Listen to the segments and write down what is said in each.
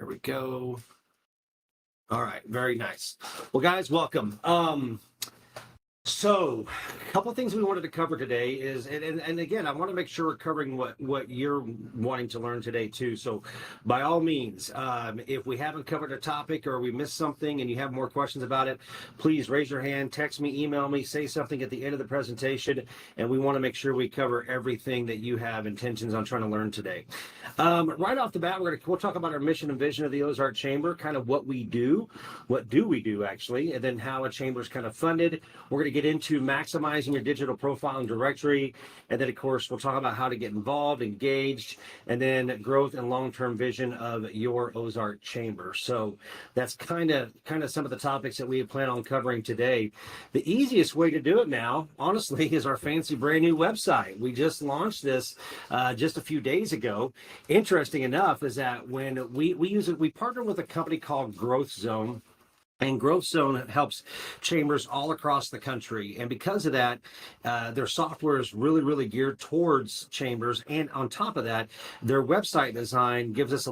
Here we go. All right, very nice. Well, guys, welcome. So a couple of things we wanted to cover today is, and again, I want to make sure we're covering what you're wanting to learn today too. So by all means, if we haven't covered a topic or we missed something and you have more questions about it, please raise your hand, text me, email me, say something at the end of the presentation, and we want to make sure we cover everything that you have intentions on trying to learn today. Right off the bat, we'll talk about our mission and vision of the Ozark Chamber, kind of what we do, what do we do actually, and then how a chamber is kind of funded. We're going to get into maximizing your digital profile and directory, and then of course we'll talk about how to get involved, engaged, and then growth and long-term vision of your Ozark Chamber. So that's kind of some of the topics that we plan on covering today. The easiest way to do it now, honestly, is our fancy brand new website. We just launched this just a few days ago. Interesting enough is that when we use it, we partner with a company called Growth Zone. And Growth Zone helps chambers all across the country. And because of that, their software is really geared towards chambers. And on top of that, their website design gives us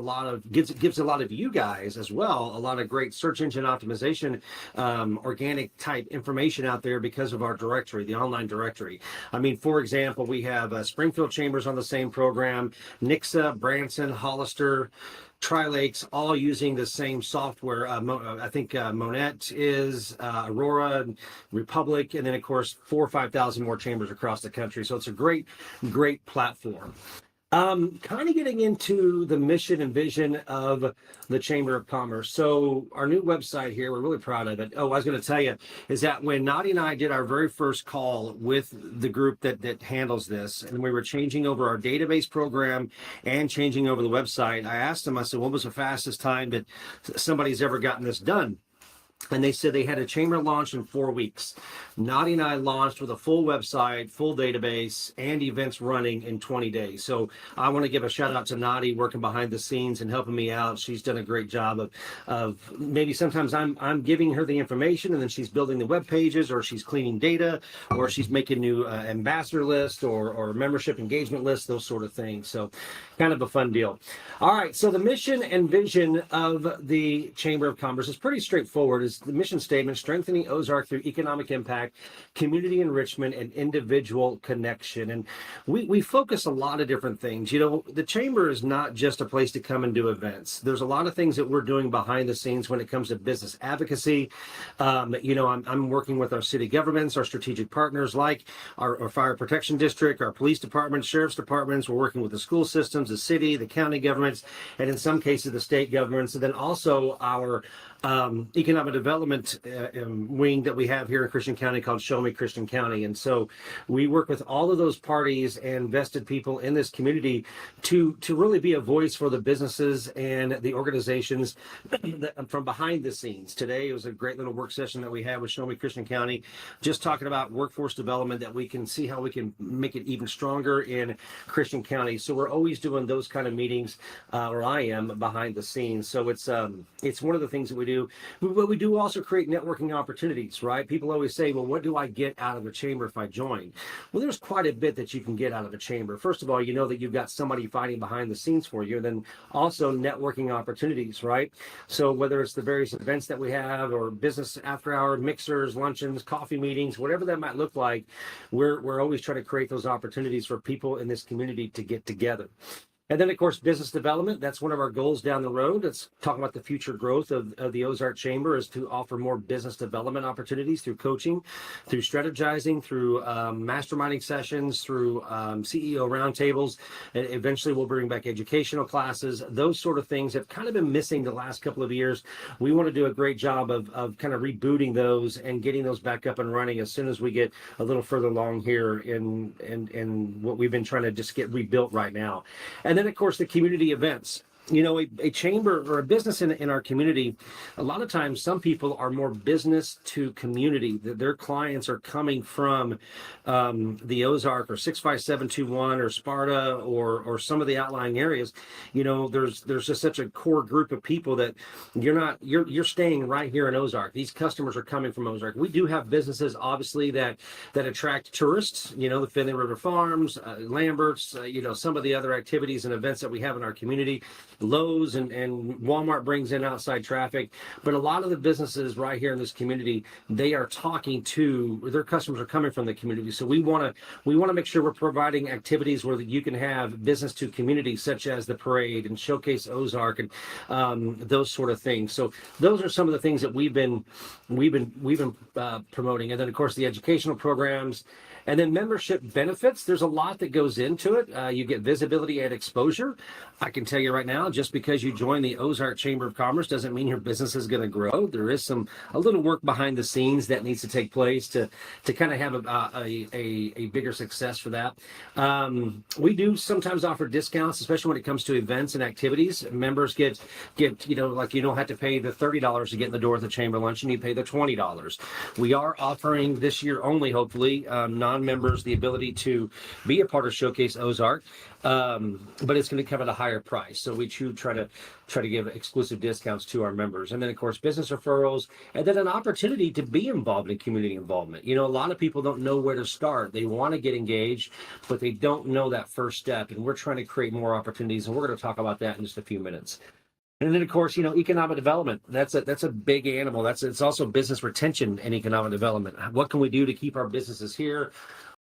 gives a lot of you guys as well, a lot of great search engine optimization, organic type information out there because of our directory, the online directory. I mean, for example, we have Springfield Chambers on the same program, Nixa, Branson, Hollister, Tri-Lakes, all using the same software. I think Monette is, Aurora, Republic, and then of course 4,000 or 5,000 more chambers across the country. So it's a great platform. Kind of getting into the mission and vision of the Chamber of Commerce. So our new website here, we're really proud of it. Oh, I was going to tell you is that when Nadi and I did our very first call with the group that handles this, and we were changing over our database program and changing over the website, I asked them, I said, what was the fastest time that somebody's ever gotten this done? And they said they had a chamber launch in 4 weeks. Nadi and I launched with a full website, full database, and events running in 20 days. So I want to give a shout out to Nadi working behind the scenes and helping me out. She's done a great job of maybe sometimes I'm giving her the information and then she's building the web pages, or she's cleaning data, or she's making new ambassador list or membership engagement lists, those sort of things. So kind of a fun deal. All right. So the mission and vision of the Chamber of Commerce is pretty straightforward. The mission statement: strengthening Ozark through economic impact, community enrichment, and individual connection. And we focus a lot of different things. You know, the chamber is not just a place to come and do events. There's a lot of things that we're doing behind the scenes when it comes to business advocacy. You know, I'm working with our city governments, our strategic partners like our fire protection district, our police departments, sheriff's departments. We're working with the school systems, the city, the county governments, and in some cases the state governments, and then also our economic development wing that we have here in Christian County called Show Me Christian County. And so we work with all of those parties and vested people in this community to really be a voice for the businesses and the organizations from behind the scenes. Today it was a great little work session that we had with Show Me Christian County, just talking about workforce development, that we can see how we can make it even stronger in Christian County. So we're always doing those kind of meetings, or I am, behind the scenes. So it's one of the things that we do. But we do also create networking opportunities, right? People always say, well, what do I get out of a chamber if I join? Well, there's quite a bit that you can get out of a chamber. First of all, you know that you've got somebody fighting behind the scenes for you, and then also networking opportunities, right? So whether it's the various events that we have, or business after hour mixers, luncheons, coffee meetings, whatever that might look like, we're always trying to create those opportunities for people in this community to get together. And then, of course, business development. That's one of our goals down the road. It's talking about the future growth of the Ozark Chamber, is to offer more business development opportunities through coaching, through strategizing, through masterminding sessions, through CEO roundtables. And eventually, we'll bring back educational classes. Those sort of things have kind of been missing the last couple of years. We want to do a great job of kind of rebooting those and getting those back up and running as soon as we get a little further along here in what we've been trying to just get rebuilt right now. And then, of course, the community events. You know, a chamber or a business in our community, a lot of times some people are more business to community. Their clients are coming from the Ozark or 65721 or Sparta or some of the outlying areas. You know, there's just such a core group of people that you're staying right here in Ozark. These customers are coming from Ozark. We do have businesses, obviously, that attract tourists. You know, the Finley River Farms, Lambert's, you know, some of the other activities and events that we have in our community. Lowe's and Walmart brings in outside traffic, but a lot of the businesses right here in this community, they are talking to their customers are coming from the community. So we want to make sure we're providing activities where you can have business to community, such as the parade and Showcase Ozark and those sort of things. So those are some of the things that we've been promoting, and then of course the educational programs. And then membership benefits, there's a lot that goes into it. You get visibility and exposure. I can tell you right now, just because you join the Ozark Chamber of Commerce doesn't mean your business is going to grow. There is a little work behind the scenes that needs to take place to kind of have a bigger success for that. We do sometimes offer discounts, especially when it comes to events and activities. Members get like you don't have to pay the $30 to get in the door at the chamber luncheon. You pay the $20. We are offering this year only, hopefully, non-members the ability to be a part of Showcase Ozark, but it's going to come at a higher price. So we try to give exclusive discounts to our members, and then of course business referrals, and then an opportunity to be involved in community involvement. A lot of people don't know where to start. They want to get engaged, but they don't know that first step, and we're trying to create more opportunities, and we're going to talk about that in just a few minutes. And then, of course, economic development. That's a big animal. It's also business retention and economic development. What can we do to keep our businesses here?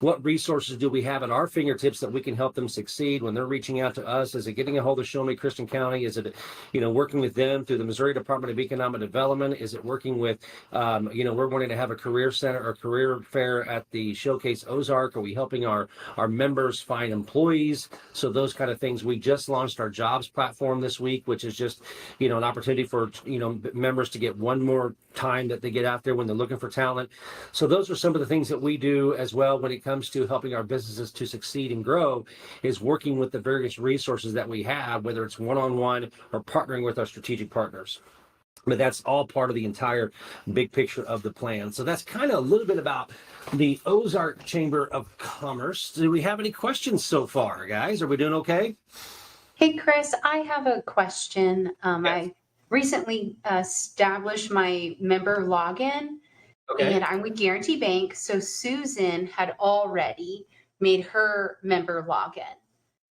What resources do we have at our fingertips that we can help them succeed when they're reaching out to us? Is it getting a hold of Show Me Christian County? Is it, working with them through the Missouri Department of Economic Development? Is it working with, we're wanting to have a career center or career fair at the Showcase Ozark? Are we helping our members find employees? So those kind of things. We just launched our jobs platform this week, which is just, an opportunity for, members to get one more time that they get out there when they're looking for talent. So those are some of the things that we do as well when it comes to helping our businesses to succeed and grow, is working with the various resources that we have, whether it's one-on-one or partnering with our strategic partners. But that's all part of the entire big picture of the plan. So that's kind of a little bit about the Ozark Chamber of Commerce. Do we have any questions so far, guys? Are we doing okay? Hey, Chris, I have a question. I recently established my member login. Okay. And I'm with Guarantee Bank. So Susan had already made her member login.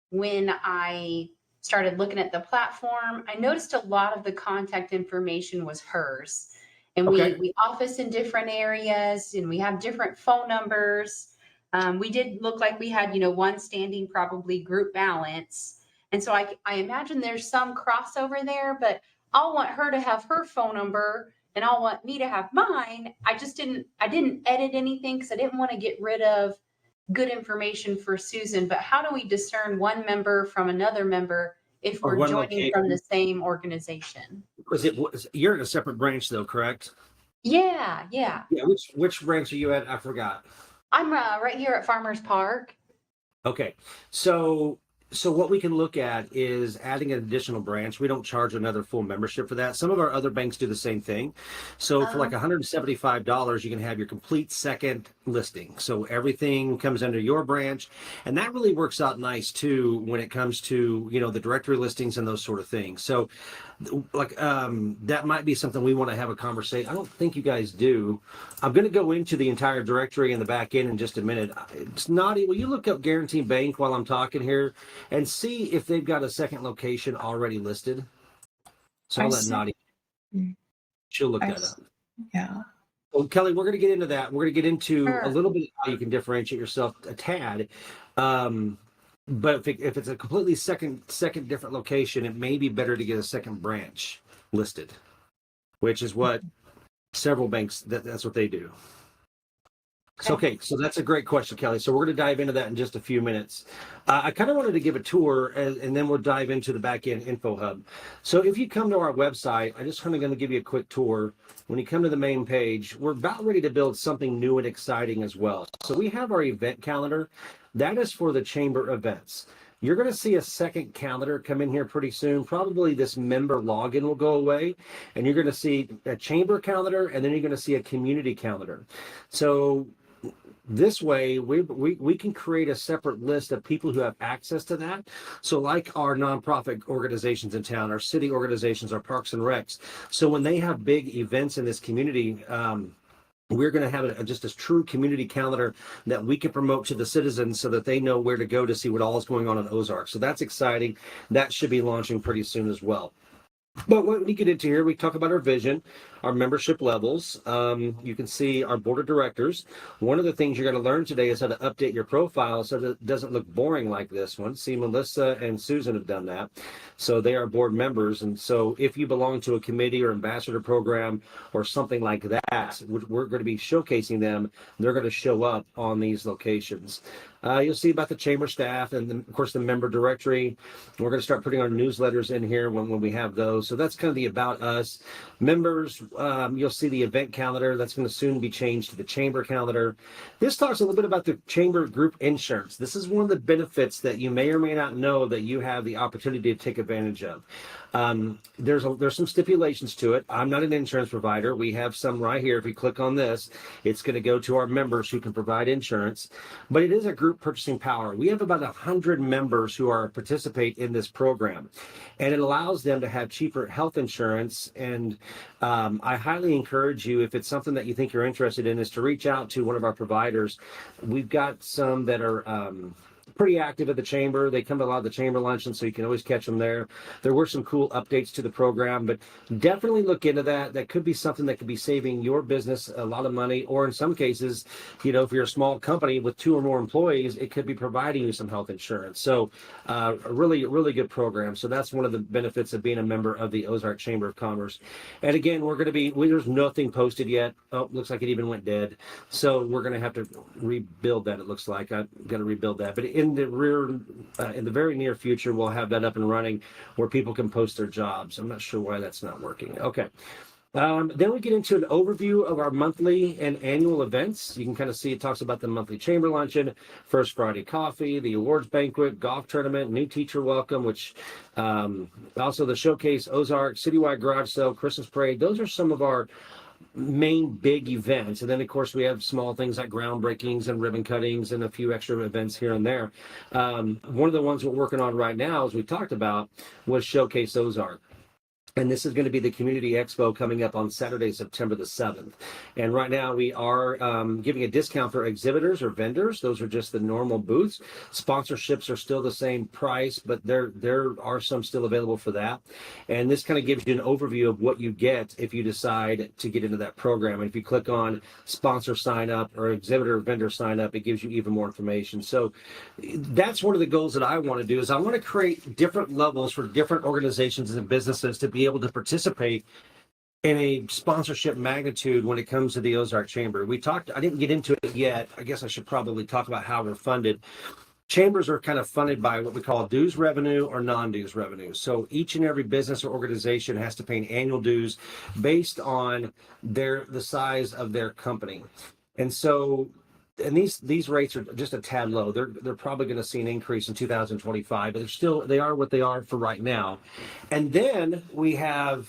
When I started looking at the platform, I noticed a lot of the contact information was hers. And we office in different areas, and we have different phone numbers. We did look like we had, one standing probably group balance. And so I imagine there's some crossover there, but I'll want her to have her phone number and I'll want me to have mine. I didn't edit anything because I didn't want to get rid of good information for Susan. But how do we discern one member from another member if we're joining location from the same organization? You're in a separate branch though, correct? Yeah. Yeah. Which branch are you at? I forgot. I'm right here at Farmers Park. Okay. So what we can look at is adding an additional branch. We don't charge another full membership for that. Some of our other banks do the same thing. So for like $175, you can have your complete second listing. So everything comes under your branch. And that really works out nice too when it comes to, the directory listings and those sort of things. So that might be something we want to have a conversation. I don't think you guys do. I'm going to go into the entire directory in the back end in just a minute. It's not, will you look up Guarantee Bank while I'm talking here and see if they've got a second location already listed? So I'll let Nadia. She'll look that up. Yeah. Well, Kelly, we're going to get into that. We're going to get into a little bit of how you can differentiate yourself a tad. But if it's a completely second different location, it may be better to get a second branch listed, which is what several banks, that's what they do. Okay, so that's a great question, Kelly. So we're going to dive into that in just a few minutes. I kind of wanted to give a tour, and then we'll dive into the back-end info hub. So if you come to our website, I'm just kind of going to give you a quick tour. When you come to the main page, we're about ready to build something new and exciting as well. So we have our event calendar. That is for the chamber events. You're going to see a second calendar come in here pretty soon. Probably this member login will go away, and you're going to see a chamber calendar, and then you're going to see a community calendar. So this way, we can create a separate list of people who have access to that. So like our nonprofit organizations in town, our city organizations, our parks and recs. So when they have big events in this community, we're going to have just a true community calendar that we can promote to the citizens so that they know where to go to see what all is going on in Ozark. So that's exciting. That should be launching pretty soon as well. But when we get into here, we talk about our vision, our membership levels. You can see our board of directors. One of the things you're going to learn today is how to update your profile so that it doesn't look boring like this one. See, Melissa and Susan have done that. So they are board members. And so if you belong to a committee or ambassador program or something like that, we're going to be showcasing them. They're going to show up on these locations. You'll see about the chamber staff and, of course, the member directory. We're going to start putting our newsletters in here when we have those. So that's kind of the About Us. Members, you'll see the event calendar. That's going to soon be changed to the chamber calendar. This talks a little bit about the chamber group insurance. This is one of the benefits that you may or may not know that you have the opportunity to take advantage of. There's some stipulations to it. I'm not an insurance provider. We have some right here. If we click on this, it's going to go to our members who can provide insurance, but it is a group purchasing power. We have about 100 members who are participate in this program, and it allows them to have cheaper health insurance. And I highly encourage you, if it's something that you think you're interested in, is to reach out to one of our providers. We've got some that are pretty active at the chamber. They come to a lot of the chamber luncheons, so you can always catch them there. There were some cool updates to the program, but definitely look into that. That could be something that could be saving your business a lot of money, or in some cases, if you're a small company with 2 or more employees, it could be providing you some health insurance. So a really good program. So that's one of the benefits of being a member of the Ozark Chamber of Commerce. And again, there's nothing posted yet. Oh, looks like it even went dead. So we're going to have to rebuild that. It looks like I've got to rebuild that. But in the very near future, we'll have that up and running where people can post their jobs. I'm not sure why that's not working. Okay. Then we get into an overview of our monthly and annual events. You can kind of see it talks about the monthly chamber luncheon, First Friday coffee, the awards banquet, golf tournament, new teacher welcome, which also the showcase, Ozark, citywide garage sale, Christmas parade. Those are some of our main big events. And then, of course, we have small things like groundbreakings and ribbon cuttings and a few extra events here and there. One of the ones we're working on right now, as we talked about, was Showcase Ozark. And this is going to be the Community Expo coming up on Saturday, September the 7th. And right now we are giving a discount for exhibitors or vendors. Those are just the normal booths. Sponsorships are still the same price, but there are some still available for that. And this kind of gives you an overview of what you get if you decide to get into that program. And if you click on sponsor sign up or exhibitor or vendor sign up, it gives you even more information. So that's one of the goals that I want to do, is I want to create different levels for different organizations and businesses to be able to participate in a sponsorship magnitude when it comes to the Ozark Chamber. I didn't get into it yet. I guess I should probably talk about how we're funded. Chambers are kind of funded by what we call dues revenue or non-dues revenue. So each and every business or organization has to pay an annual dues based on the size of their company. And so these rates are just a tad low. They're probably going to see an increase in 2025, but they are what they are for right now. And then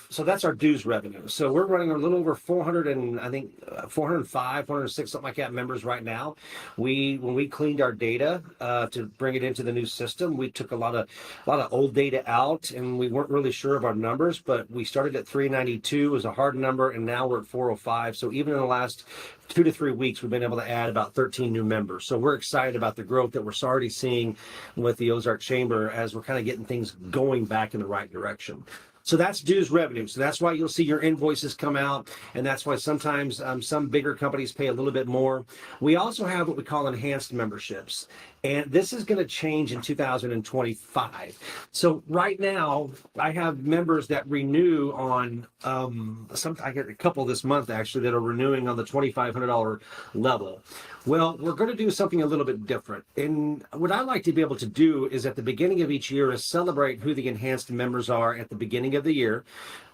so that's our dues revenue. So we're running a little over 400 and I think 405, 406, something like that members right now. When we cleaned our data to bring it into the new system, we took a lot of old data out, and we weren't really sure of our numbers, but we started at 392 as a hard number, and now we're at 405. So even in the last 2 to 3 weeks, we've been able to add about 13 new members. So we're excited about the growth that we're already seeing with the Ozark Chamber as we're kind of getting things going back in the right direction. So that's dues revenue. So that's why you'll see your invoices come out, and that's why sometimes some bigger companies pay a little bit more. We also have what we call enhanced memberships, and this is going to change in 2025. So right now, I have members that renew on I get a couple this month actually that are renewing on the $2,500 level. Well, we're going to do something a little bit different. And what I like to be able to do is at the beginning of each year is celebrate who the enhanced members are at the beginning of the year.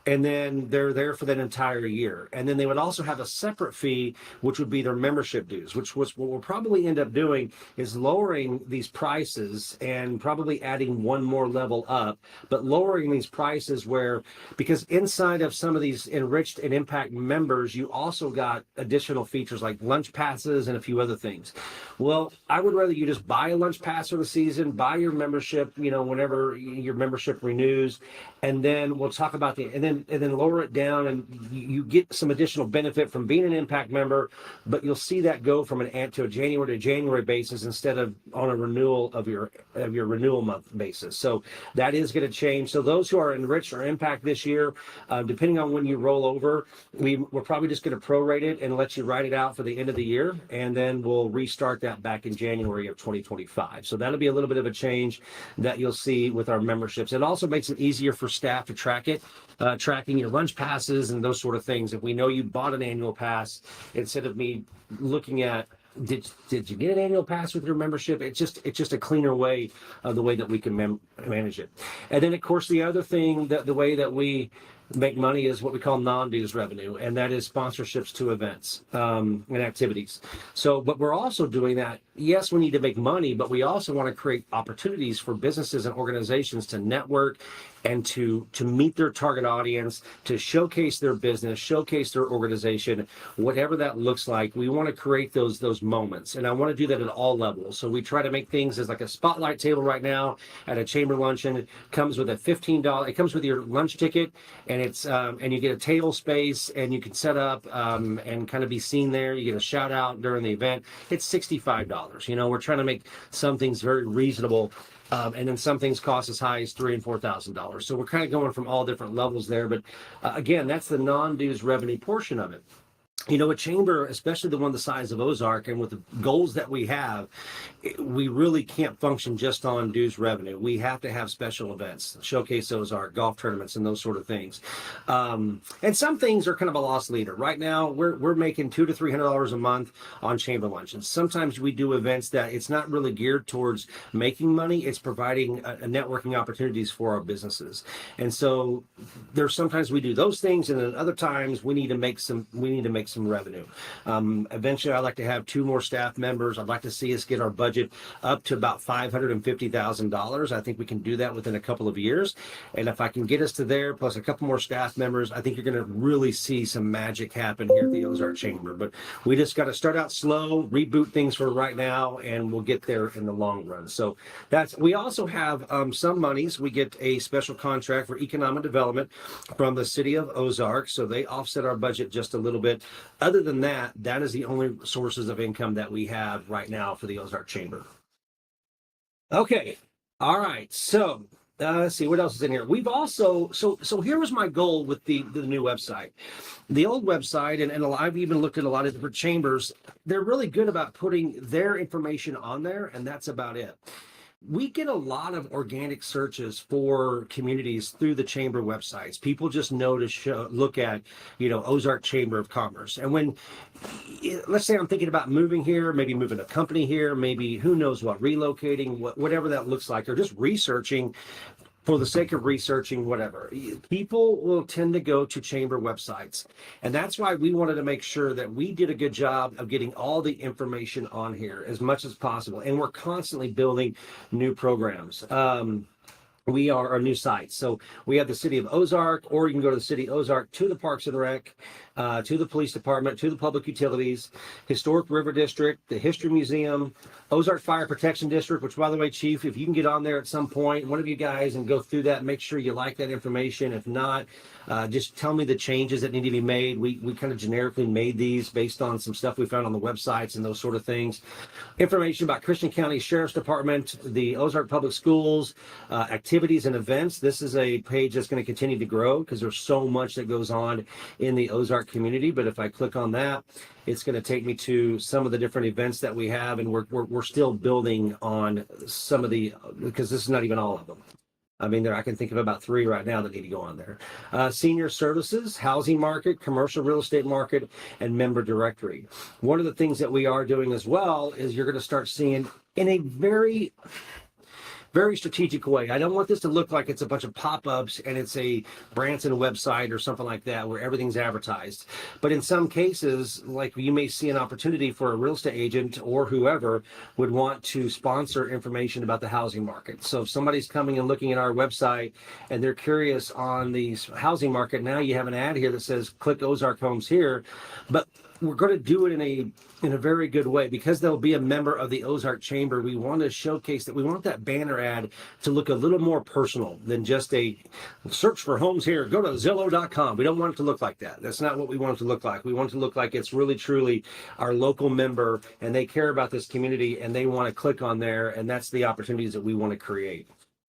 And then they're there for that entire year. And then they would also have a separate fee, which would be their membership dues, which was what we'll probably end up doing is lowering these prices and probably adding one more level up, but lowering these prices because inside of some of these enriched and impact members, you also got additional features like lunch passes and a few other things. Well, I would rather you just buy a lunch pass for the season, buy your membership, whenever your membership renews, and then we'll talk about and then lower it down, and you get some additional benefit from being an impact member, but you'll see that go from to a January basis instead of on a renewal of your renewal month basis. So that is going to change. So those who are enriched or impact this year, depending on when you roll over, we're probably just going to prorate it and let you write it out for the end of the year, and then we'll restart that back in January of 2025. So that'll be a little bit of a change that you'll see with our memberships. It also makes it easier for staff to track it, tracking your lunch passes and those sort of things. If we know you bought an annual pass, instead of me looking at did you get an annual pass with your membership, it's just a cleaner way of the way that we can manage it. And then of course the other thing, that the way that we make money is what we call non-dues revenue, and that is sponsorships to events and activities. So, but we're also doing that. Yes, we need to make money, but we also want to create opportunities for businesses and organizations to network and to meet their target audience, to showcase their business, showcase their organization, whatever that looks like. We want to create those moments, and I want to do that at all levels. So we try to make things as like a spotlight table right now at a chamber luncheon. It comes with a $15. It comes with your lunch ticket, and it's and you get a table space, and you can set up and kind of be seen there. You get a shout out during the event. It's $65. You know, we're trying to make some things very reasonable. And then some things cost as high as $3,000 and $4,000. So we're kind of going from all different levels there. But again, that's the non-dues revenue portion of it. You know, a chamber, especially the one the size of Ozark, and with the goals that we have, we really can't function just on dues revenue. We have to have special events, showcase Ozark, golf tournaments, and those sort of things. And some things are kind of a lost leader. Right now, we're making $200 to $300 a month on chamber luncheons. Sometimes we do events that it's not really geared towards making money; it's providing networking opportunities for our businesses. And so there's sometimes we do those things, and then other times we need to make some revenue. Eventually, I'd like to have 2 more staff members. I'd like to see us get our budget up to about $550,000. I think we can do that within a couple of years. And if I can get us to there, plus a couple more staff members, I think you're going to really see some magic happen here at the Ozark Chamber. But we just got to start out slow, reboot things for right now, and we'll get there in the long run. So we also have some monies. We get a special contract for economic development from the city of Ozark. So they offset our budget just a little bit. Other than that, that is the only sources of income that we have right now for the Ozark Chamber. Okay. All right. So let's see what else is in here. We've also, so here was my goal with the new website. The old website, and I've even looked at a lot of different chambers. They're really good about putting their information on there, and that's about it. We get a lot of organic searches for communities through the chamber websites. People just know to look at, you know, Ozark Chamber of Commerce. And when, let's say I'm thinking about moving here, maybe moving a company here, maybe who knows what, relocating, whatever that looks like, or just researching for the sake of researching, whatever. People will tend to go to chamber websites. And that's why we wanted to make sure that we did a good job of getting all the information on here as much as possible. And we're constantly building new programs. We are our new sites. So we have the city of Ozark, or you can go to the city of Ozark, to the Parks and Rec, to the police department, to the public utilities, Historic River District, the History Museum, Ozark Fire Protection District, which, by the way, Chief, if you can get on there at some point, one of you guys, and go through that, make sure you like that information. If not, just tell me the changes that need to be made. We kind of generically made these based on some stuff we found on the websites and those sort of things. Information about Christian County Sheriff's Department, the Ozark Public Schools, activities and events. This is a page that's going to continue to grow because there's so much that goes on in the Ozark community. But if I click on that, it's going to take me to some of the different events that we have, and we're still building on some of the, because this is not even all of them. I mean, I can think of about 3 right now that need to go on there. Senior services, housing market, commercial real estate market, and member directory. One of the things that we are doing as well is you're going to start seeing in a very strategic way. I don't want this to look like it's a bunch of pop-ups and it's a Branson website or something like that where everything's advertised. But in some cases, like you may see an opportunity for a real estate agent or whoever would want to sponsor information about the housing market. So if somebody's coming and looking at our website and they're curious on the housing market, now you have an ad here that says click Ozark Homes here. But we're going to do it in a very good way because they'll be a member of the Ozark Chamber. We want to showcase that we want that banner ad to look a little more personal than just a search for homes here. Go to Zillow.com. We don't want it to look like that. That's not what we want it to look like. We want it to look like it's really truly our local member and they care about this community and they want to click on there. And that's the opportunities that we want to create.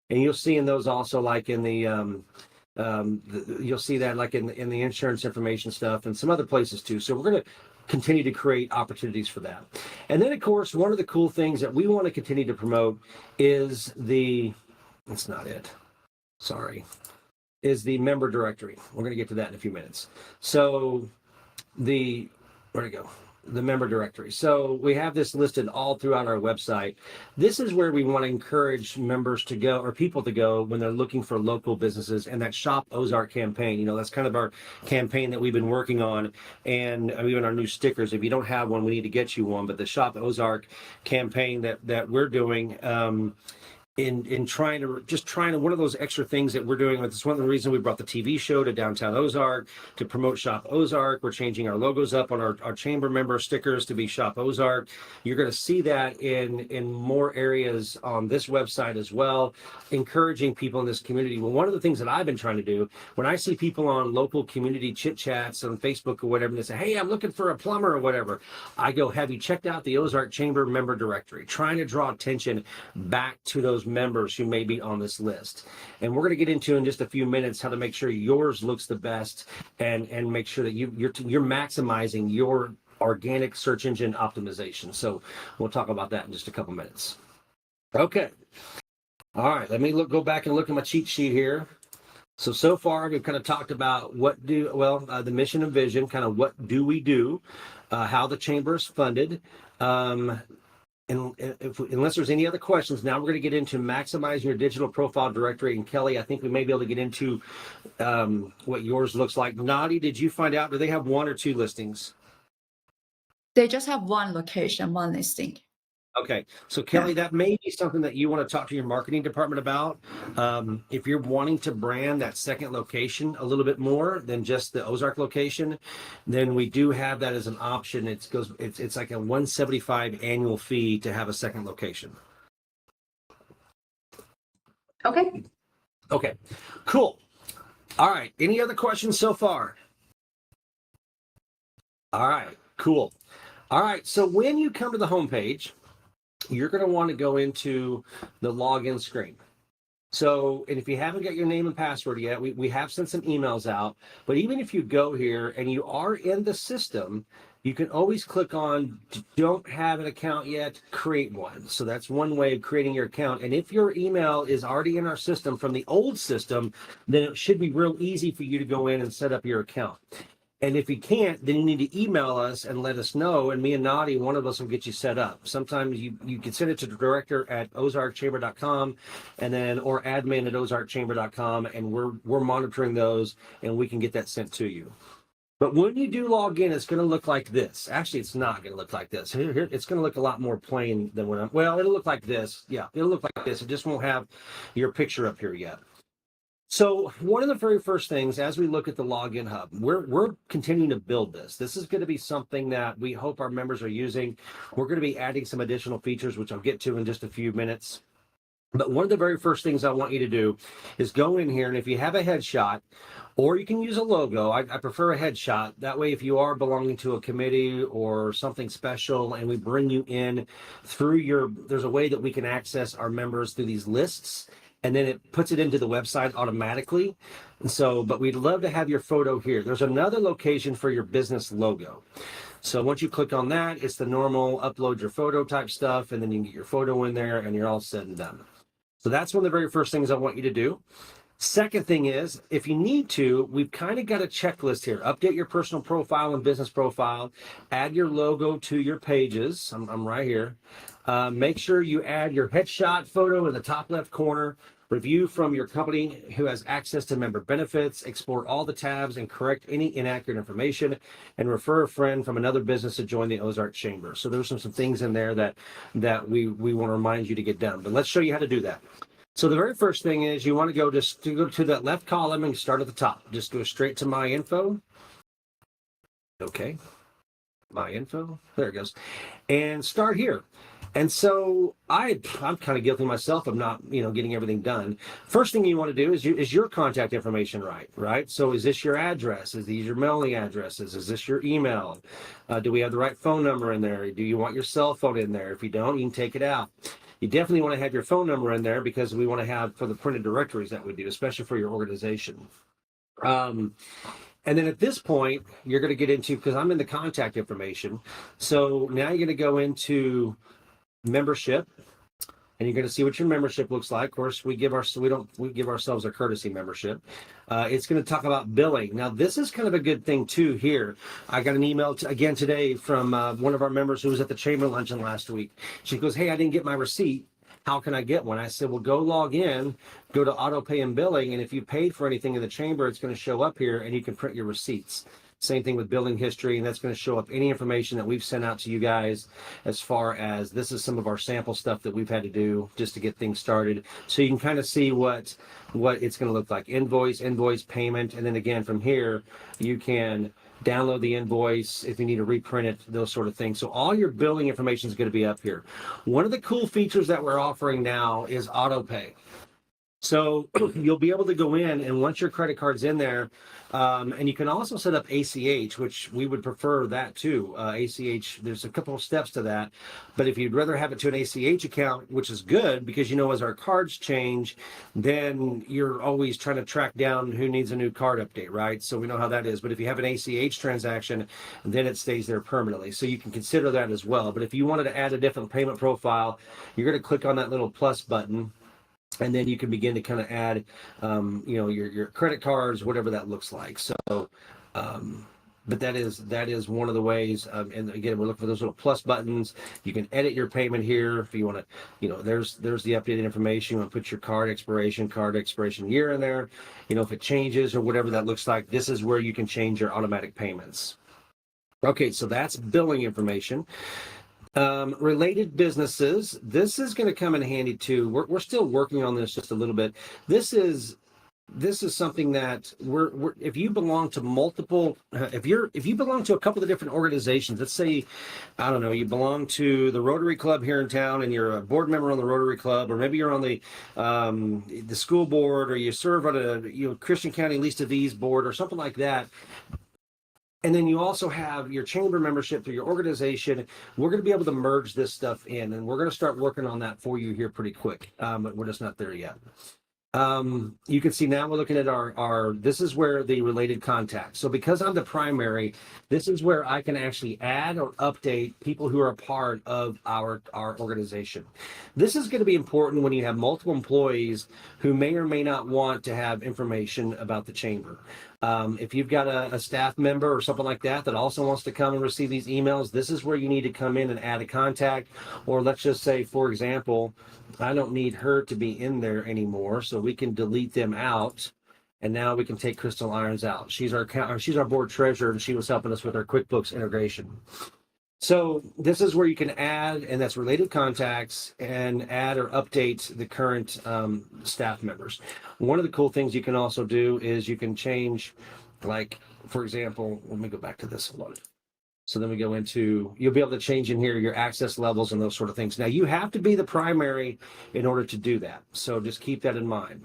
And you'll see in those also like in the you'll see that like in the insurance information stuff and some other places too. So we're going to continue to create opportunities for that. And then of course, one of the cool things that we want to continue to promote is that's not it. Sorry. Is the member directory. We're going to get to that in a few minutes. So where'd it go? The member directory. So we have this listed all throughout our website. This is where we want to encourage members to go or people to go when they're looking for local businesses, and that Shop Ozark campaign, that's kind of our campaign that we've been working on, and even our new stickers. If you don't have one, we need to get you one, but the Shop Ozark campaign that we're doing, in trying to one of those extra things that we're doing. It's one of the reasons we brought the TV show to downtown Ozark to promote Shop Ozark. We're changing our logos up on our chamber member stickers to be Shop Ozark. You're going to see that in more areas on this website as well, encouraging people in this community. Well, one of the things that I've been trying to do when I see people on local community chit chats on Facebook or whatever, and they say, hey, I'm looking for a plumber or whatever, I go, have you checked out the Ozark Chamber member directory? Trying to draw attention back to those members who may be on this list. And we're going to get into in just a few minutes how to make sure yours looks the best and make sure that you're maximizing your organic search engine optimization. So we'll talk about that in just a couple minutes. Okay. All right. Let me go back and look at my cheat sheet here. So far we've kind of talked about the mission and vision, kind of what do we do, how the chamber is funded, and unless there's any other questions, now we're going to get into maximizing your digital profile directory. And Kelly, I think we may be able to get into what yours looks like. Nadi, did you find out, do they have 1 or 2 listings? They just have one location, one listing. Okay, so Kelly, that may be something that you want to talk to your marketing department about. If you're wanting to brand that second location a little bit more than just the Ozark location, then we do have that as an option. It's like a $175 annual fee to have a second location. Okay. Okay, cool. All right, any other questions so far? All right, cool. All right, so when you come to the homepage, you're going to want to go into the login screen. So, and if you haven't got your name and password yet, we have sent some emails out, but even if you go here and you are in the system, you can always click on don't have an account yet, create one. So that's one way of creating your account. And if your email is already in our system from the old system, then it should be real easy for you to go in and set up your account. And if you can't, then you need to email us and let us know. And me and Nadi, one of us will get you set up. Sometimes you can send it to the director at ozarkchamber.com or admin at ozarkchamber.com. And we're monitoring those and we can get that sent to you. But when you do log in, it's going to look like this. Actually, it's not going to look like this. Here, it's going to look a lot more plain than it'll look like this. Yeah, it'll look like this. It just won't have your picture up here yet. So one of the very first things as we look at the login hub, we're continuing to build this. This is going to be something that we hope our members are using. We're going to be adding some additional features, which I'll get to in just a few minutes. But one of the very first things I want you to do is go in here, and if you have a headshot, or you can use a logo, I prefer a headshot. That way, if you are belonging to a committee or something special and we bring you in through there's a way that we can access our members through these lists. And then it puts it into the website automatically. And so, but we'd love to have your photo here. There's another location for your business logo. So once you click on that, it's the normal upload your photo type stuff, and then you can get your photo in there and you're all said and done. So that's one of the very first things I want you to do. Second thing is, if you need to, we've kind of got a checklist here. Update your personal profile and business profile, add your logo to your pages. I'm right here. Make sure you add your headshot photo in the top left corner. Review from your company who has access to member benefits, export all the tabs and correct any inaccurate information, and refer a friend from another business to join the Ozark Chamber. So there's some things in there that we want to remind you to get done. But let's show you how to do that. So the very first thing is you want to go to that left column and start at the top. Just go straight to my info. Okay. my info. There it goes. And start here. And so I'm kind of guilty myself of not, getting everything done. First thing you want to do is your contact information right? So is this your address? Is these your mailing addresses? Is this your email? Do we have the right phone number in there? Do you want your cell phone in there? If you don't, you can take it out. You definitely want to have your phone number in there because we want to have for the printed directories that we do, especially for your organization. And then at this point, you're going to get into, because I'm in the contact information. So now you're going to go into membership, and you're going to see what your membership looks like. Of course, we give ourselves a courtesy membership. It's going to talk about billing. Now, this is kind of a good thing too. Here, I got an email again today from one of our members who was at the chamber luncheon last week. She goes, "Hey, I didn't get my receipt. How can I get one?" I said, "Well, go log in, go to auto pay and billing, and if you paid for anything in the chamber, it's going to show up here, and you can print your receipts." Same thing with billing history, and that's going to show up any information that we've sent out to you guys as far as this is some of our sample stuff that we've had to do just to get things started. So you can kind of see what it's going to look like. Invoice, payment, and then again from here, you can download the invoice if you need to reprint it, those sort of things. So all your billing information is going to be up here. One of the cool features that we're offering now is auto pay. So you'll be able to go in, and once your credit card's in there, and you can also set up ACH, which we would prefer that too. ACH, there's a couple of steps to that. But if you'd rather have it to an ACH account, which is good because, as our cards change, then you're always trying to track down who needs a new card update, right? So we know how that is. But if you have an ACH transaction, then it stays there permanently. So you can consider that as well. But if you wanted to add a different payment profile, you're going to click on that little plus button. And then you can begin to kind of add, your credit cards, whatever that looks like. So, but that is one of the ways. And again, we're looking for those little plus buttons. You can edit your payment here if you want to. There's the updated information. You want to put your card expiration year in there. If it changes or whatever that looks like, this is where you can change your automatic payments. Okay, so that's billing information. Related businesses, this is going to come in handy too. We're still working on this just a little bit. This is something that if you belong to multiple, if you belong to a couple of different organizations, let's say, I don't know, you belong to the Rotary Club here in town and you're a board member on the Rotary Club, or maybe you're on the school board, or you serve on a Christian County Least of Ease board or something like that. And then you also have your chamber membership through your organization. We're going to be able to merge this stuff in, and we're going to start working on that for you here pretty quick. But we're just not there yet. You can see now we're looking at our this is where the related contacts. So because I'm the primary, this is where I can actually add or update people who are a part of our organization. This is going to be important when you have multiple employees who may or may not want to have information about the chamber. If you've got a staff member or something like that also wants to come and receive these emails, this is where you need to come in and add a contact. Or let's just say, for example, I don't need her to be in there anymore, so we can delete them out. And now we can take Crystal Irons out. She's our board treasurer, and she was helping us with our QuickBooks integration. So this is where you can add, and that's related contacts, and add or update the current staff members. One of the cool things you can also do is you can change, like, for example, let me go back to this a little. So then we go into, you'll be able to change in here your access levels and those sort of things. Now you have to be the primary in order to do that. So just keep that in mind.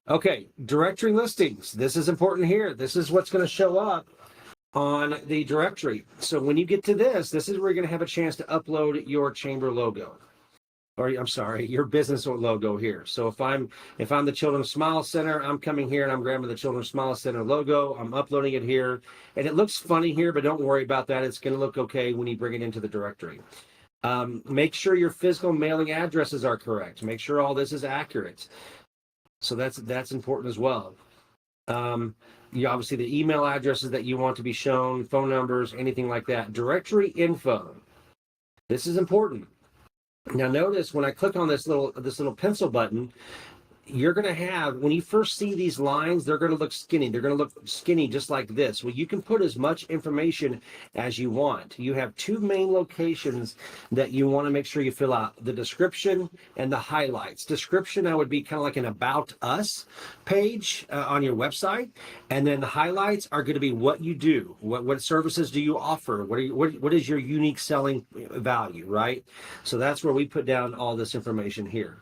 Okay, directory listings. This is important here. This is what's going to show up on the directory. So when you get to this is where you're going to have a chance to upload your chamber logo, or I'm sorry, your business logo here. So if I'm the Children's Smile Center, I'm coming here and I'm grabbing the Children's Smile Center logo. I'm uploading it here, and it looks funny here, but don't worry about that. It's going to look okay when you bring it into the directory. Make sure your physical mailing addresses are correct. Make sure all this is accurate. So that's important as well. You obviously the email addresses that you want to be shown, phone numbers, anything like that. Directory info. This is important. Now notice when I click on this little pencil button, you're going to have, when you first see these lines, they're going to look skinny. They're going to look skinny just like this. Well, you can put as much information as you want. You have two main locations that you want to make sure you fill out: the description and the highlights. Description, I would be kind of like an about us page on your website. And then the highlights are going to be what you do. What services do you offer? What is your unique selling value, right? So that's where we put down all this information here.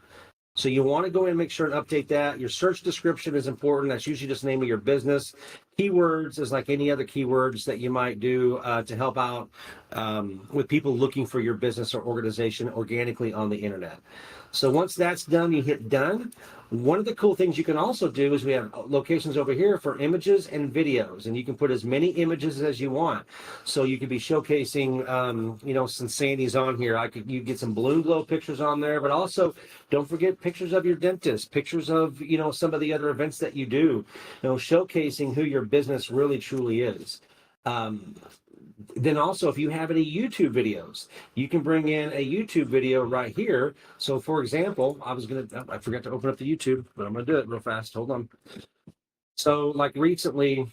So you want to go in and make sure and update that. Your search description is important. That's usually just the name of your business. Keywords is like any other keywords that you might do to help out with people looking for your business or organization organically on the internet. So once that's done, you hit done. One of the cool things you can also do is we have locations over here for images and videos, and you can put as many images as you want. So you could be showcasing, since Sandy's on here, you get some balloon glow pictures on there, but also don't forget pictures of your dentist, pictures of, some of the other events that you do, showcasing who your business really truly is. Then also, if you have any YouTube videos, you can bring in a YouTube video right here. So for example, I forgot to open up the YouTube, but I'm going to do it real fast. Hold on. So like recently,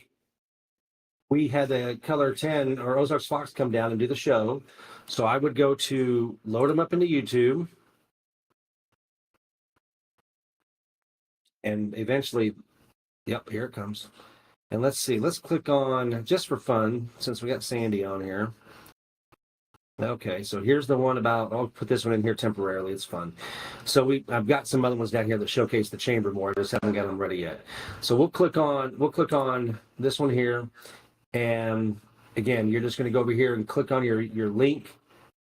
we had the Color 10 or Ozark's Fox come down and do the show. So I would go to load them up into YouTube. And eventually, yep, here it comes. And let's see, let's click on, just for fun, since we got Sandy on here. Okay, so here's the one about, I'll put this one in here temporarily, it's fun. So I've got some other ones down here that showcase the chamber more, I just haven't got them ready yet. So we'll click on this one here. And again, you're just gonna go over here and click on your link,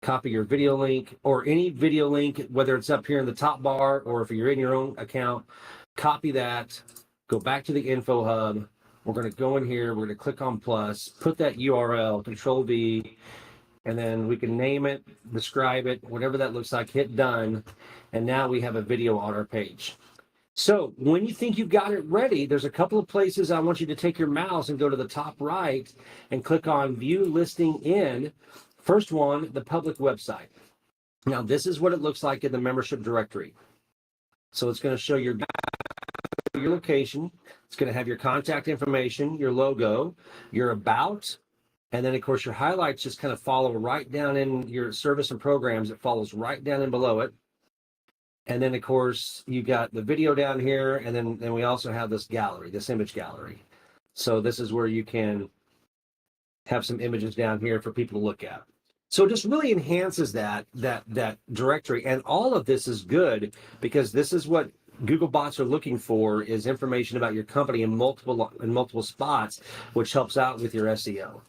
copy your video link, or any video link, whether it's up here in the top bar, or if you're in your own account, copy that, go back to the info hub. We're going to go in here, we're going to click on plus, put that URL, Control V, and then we can name it, describe it, whatever that looks like, hit done, and now we have a video on our page. So when you think you've got it ready, there's a couple of places I want you to take your mouse and go to the top right and click on View Listing In. First one, the public website. Now this is what it looks like in the membership directory. So it's going to show your location. It's going to have your contact information, your logo, your about, and then of course your highlights just kind of follow right down in your service and programs. It follows right down in below it. And then of course you got the video down here, and then we also have this gallery, this image gallery. So this is where you can have some images down here for people to look at. So it just really enhances that directory, and all of this is good because this is what Google bots are looking for, is information about your company in multiple spots, which helps out with your SEO.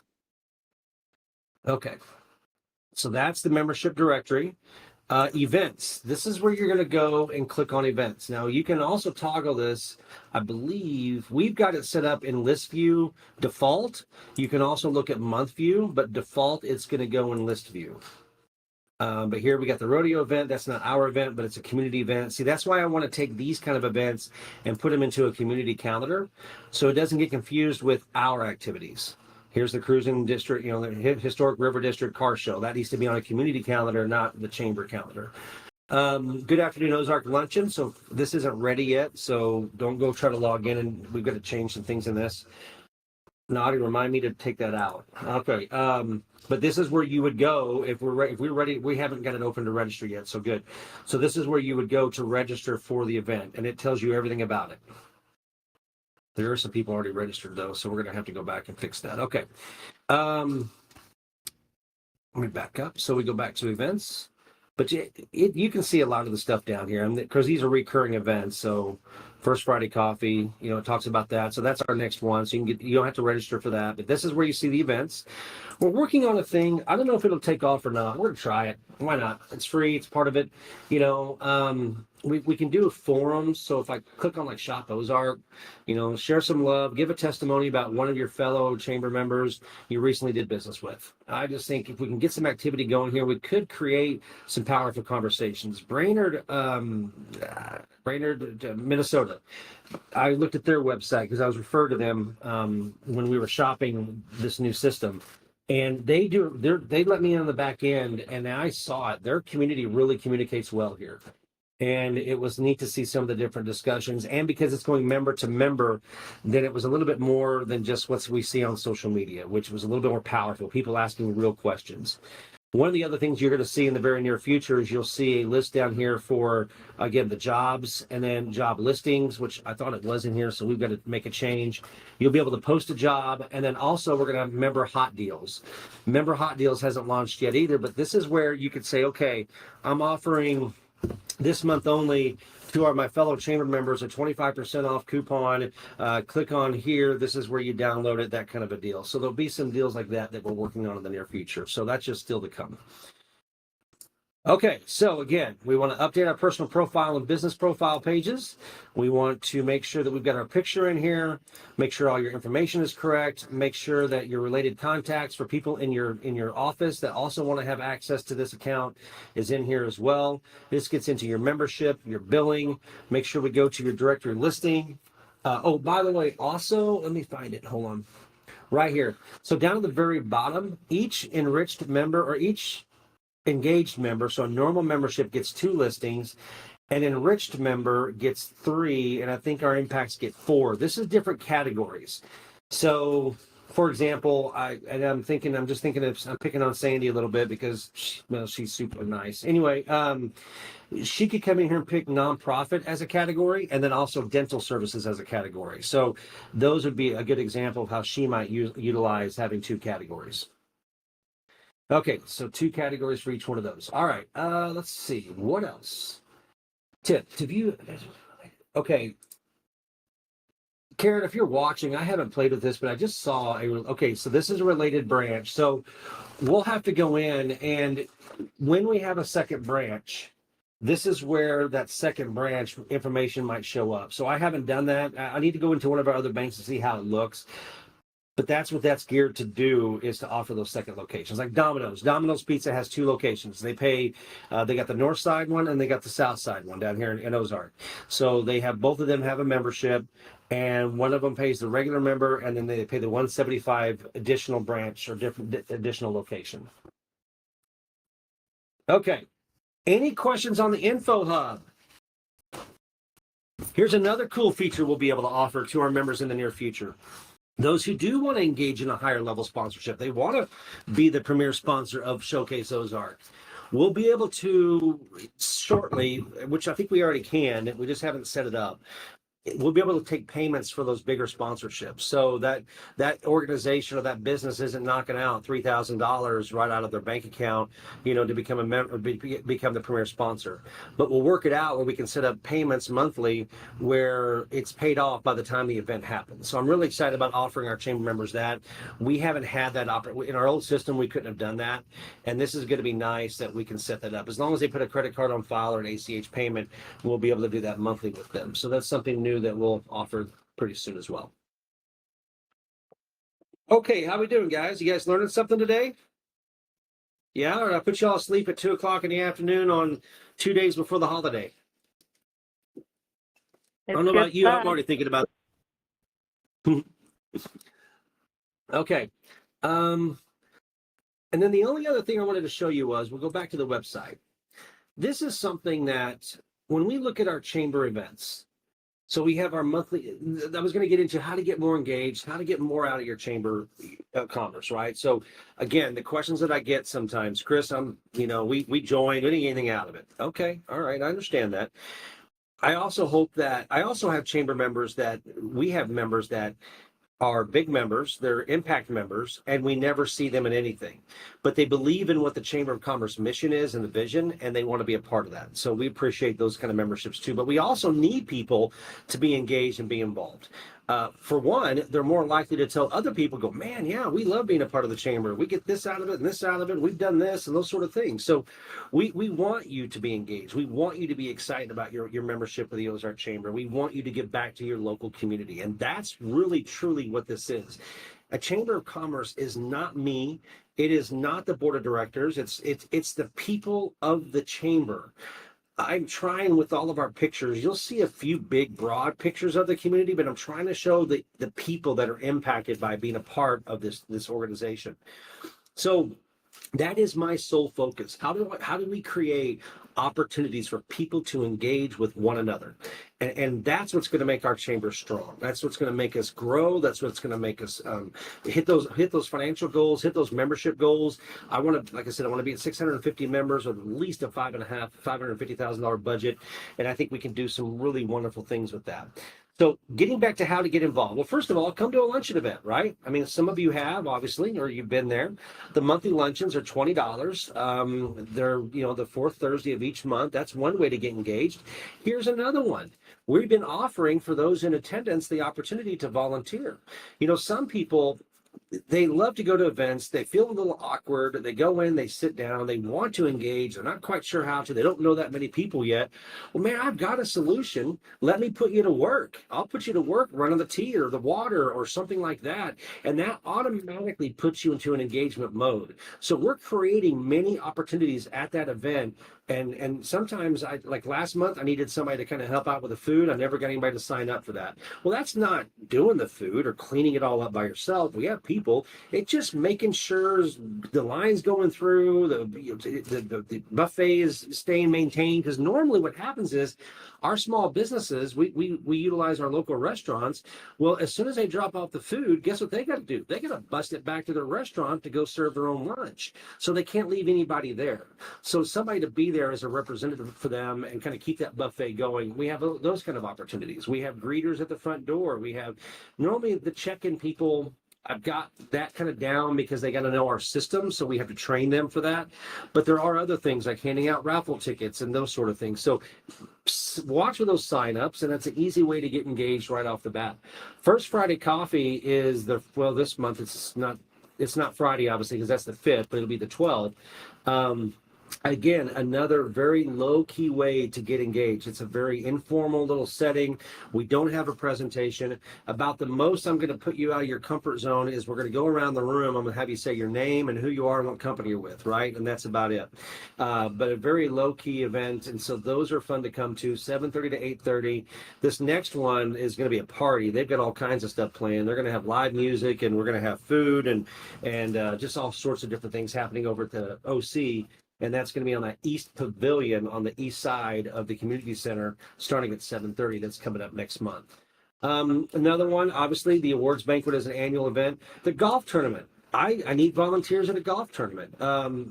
Okay, so that's the membership directory. Events. This is where you're going to go and click on events. Now you can also toggle this. I believe we've got it set up in list view default. You can also look at month view, but default it's going to go in list view. But here we got the rodeo event. That's not our event, but it's a community event. See, that's why I want to take these kind of events and put them into a community calendar so it doesn't get confused with our activities. Here's the cruising district, the historic river district car show. That needs to be on a community calendar, not the chamber calendar. Good afternoon, Ozark Luncheon. So this isn't ready yet, so don't go try to log in, and we've got to change some things in this. Naughty, remind me to take that out. Okay. But this is where you would go if we're ready. We haven't got it open to register yet, so good. So this is where you would go to register for the event, and it tells you everything about it. There are some people already registered though, so we're going to have to go back and fix that. Okay. Let me back up. So we go back to events, but you can see a lot of the stuff down here, because these are recurring events. So First Friday Coffee, it talks about that. So that's our next one. So you don't have to register for that, but this is where you see the events. We're working on a thing. I don't know if it'll take off or not. We're going to try it. Why not? It's free. It's part of it. We can do forums. So if I click on like Shop Ozark, share some love, give a testimony about one of your fellow chamber members you recently did business with. I just think if we can get some activity going here, we could create some powerful conversations. Brainerd, Minnesota. I looked at their website because I was referred to them when we were shopping this new system. And they let me in on the back end, and I saw it. Their community really communicates well here. And it was neat to see some of the different discussions. And because it's going member to member, then it was a little bit more than just what we see on social media, which was a little bit more powerful, people asking real questions. One of the other things you're going to see in the very near future is you'll see a list down here for, again, the jobs and then job listings, which I thought it was in here, so we've got to make a change. You'll be able to post a job, and then also we're going to have member hot deals. Member hot deals hasn't launched yet either, but this is where you could say, okay, I'm offering this month only to my fellow chamber members a 25% off coupon. Click on here. This is where you download it, that kind of a deal. So there'll be some deals like that we're working on in the near future. So that's just still to come. Okay, so again, we want to update our personal profile and business profile pages. We want to make sure that we've got our picture in here, make sure all your information is correct, make sure that your related contacts for people in your office that also want to have access to this account is in here as well. This gets into your membership, your billing. Make sure we go to your directory listing. Oh, by the way, also, let me find it. Hold on. Right here. So down at the very bottom, each enriched member or each engaged member, so a normal membership gets 2 listings, an enriched member gets 3, and I think our impacts get 4. This is different categories. So for example, I'm picking on Sandy a little bit because she's super nice. Anyway, she could come in here and pick nonprofit as a category, and then also dental services as a category. So those would be a good example of how she might utilize having 2 categories. Okay, so 2 categories for each one of those. All right, let's see. What else? Okay. Karen, if you're watching, I haven't played with this, but I just saw okay, so this is a related branch. So we'll have to go in, and when we have a second branch, this is where that second branch information might show up. So I haven't done that. I need to go into one of our other banks to see how it looks. But that's what that's geared to do, is to offer those second locations. Like Domino's. Domino's Pizza has 2 locations. They got the north side one and they got the south side one down here in Ozark. So they have, both of them have a membership, and one of them pays the regular member, and then they pay the $175 additional branch or additional location. Okay. Any questions on the Info Hub? Here's another cool feature we'll be able to offer to our members in the near future. Those who do want to engage in a higher level sponsorship, they want to be the premier sponsor of Showcase Ozark. We'll be able to shortly, which I think we already can, we just haven't set it up. We'll be able to take payments for those bigger sponsorships, so that organization or that business isn't knocking out $3,000 right out of their bank account, to become a member, become the premier sponsor. But we'll work it out where we can set up payments monthly where it's paid off by the time the event happens. So I'm really excited about offering our chamber members that. We haven't had that in our old system. We couldn't have done that, and this is going to be nice that we can set that up. As long as they put a credit card on file or an ACH payment, we'll be able to do that monthly with them. So that's something new that we'll offer pretty soon as well. Okay, how we doing, guys? You guys learning something today? Yeah, or I put you all asleep at 2:00 in the afternoon on 2 days before the holiday. I don't know about you. I'm already thinking about. Okay. And then the only other thing I wanted to show you was, we'll go back to the website. This is something that when we look at our chamber events, so we have our monthly, I was going to get into how to get more engaged, how to get more out of your chamber of commerce, right? So again, the questions that I get sometimes, Chris, we joined, we didn't get anything out of it. Okay, all right, I understand that. I also have chamber members we have members that are big members, they're impact members, and we never see them in anything. But they believe in what the Chamber of Commerce mission is and the vision, and they want to be a part of that. So we appreciate those kind of memberships too. But we also need people to be engaged and be involved. For one, they're more likely to tell other people, go, man, yeah, we love being a part of the chamber. We get this out of it and this out of it. We've done this and those sort of things. So we want you to be engaged. We want you to be excited about your membership with the Ozark Chamber. We want you to give back to your local community. And that's really, truly what this is. A Chamber of Commerce is not me. It is not the board of directors. It's the people of the chamber. I'm trying with all of our pictures. You'll see a few big, broad pictures of the community, but I'm trying to show the people that are impacted by being a part of this organization. So that is my sole focus. How do we create opportunities for people to engage with one another. And that's what's going to make our chamber strong. That's what's going to make us grow. That's what's going to make us hit those financial goals, hit those membership goals. I want to, like I said, I want to be at 650 members with at least a $550,000 budget. And I think we can do some really wonderful things with that. So getting back to how to get involved. Well, first of all, come to a luncheon event, right? I mean, some of you have, obviously, or you've been there. The monthly luncheons are $20. They're, the fourth Thursday of each month. That's one way to get engaged. Here's another one. We've been offering for those in attendance the opportunity to volunteer. Some people, they love to go to events. They feel a little awkward. They go in, they sit down, they want to engage. They're not quite sure how to. They don't know that many people yet. Well, man, I've got a solution. Let me put you to work. I'll put you to work running the tea or the water or something like that. And that automatically puts you into an engagement mode. So we're creating many opportunities at that event. And sometimes, like last month, I needed somebody to kind of help out with the food. I never got anybody to sign up for that. Well, that's not doing the food or cleaning it all up by yourself. We have people. It's just making sure the line's going through, the buffet is staying maintained. Because normally what happens is our small businesses, we utilize our local restaurants. Well, as soon as they drop off the food, guess what they got to do? They got to bust it back to their restaurant to go serve their own lunch. So they can't leave anybody there. So somebody to be there as a representative for them and kind of keep that buffet going. We have those kind of opportunities. We have greeters at the front door. We have normally the check-in people. I've got that kind of down because they got to know our system, so we have to train them for that. But there are other things like handing out raffle tickets and those sort of things. So watch for those signups, and that's an easy way to get engaged right off the bat. First Friday Coffee is this month it's not Friday, obviously, because that's the 5th, but it'll be the 12th. Again, another very low-key way to get engaged. It's a very informal little setting. We don't have a presentation. About the most I'm going to put you out of your comfort zone is we're going to go around the room. I'm going to have you say your name and who you are and what company you're with, right? And that's about it. But a very low-key event, and so those are fun to come to, 7:30 to 8:30. This next one is going to be a party. They've got all kinds of stuff planned. They're going to have live music, and we're going to have food and just all sorts of different things happening over at the OC. And that's going to be on that East Pavilion on the east side of the community center starting at 7:30. That's coming up next month. Another one, obviously, the awards banquet is an annual event. The golf tournament. I need volunteers at a golf tournament.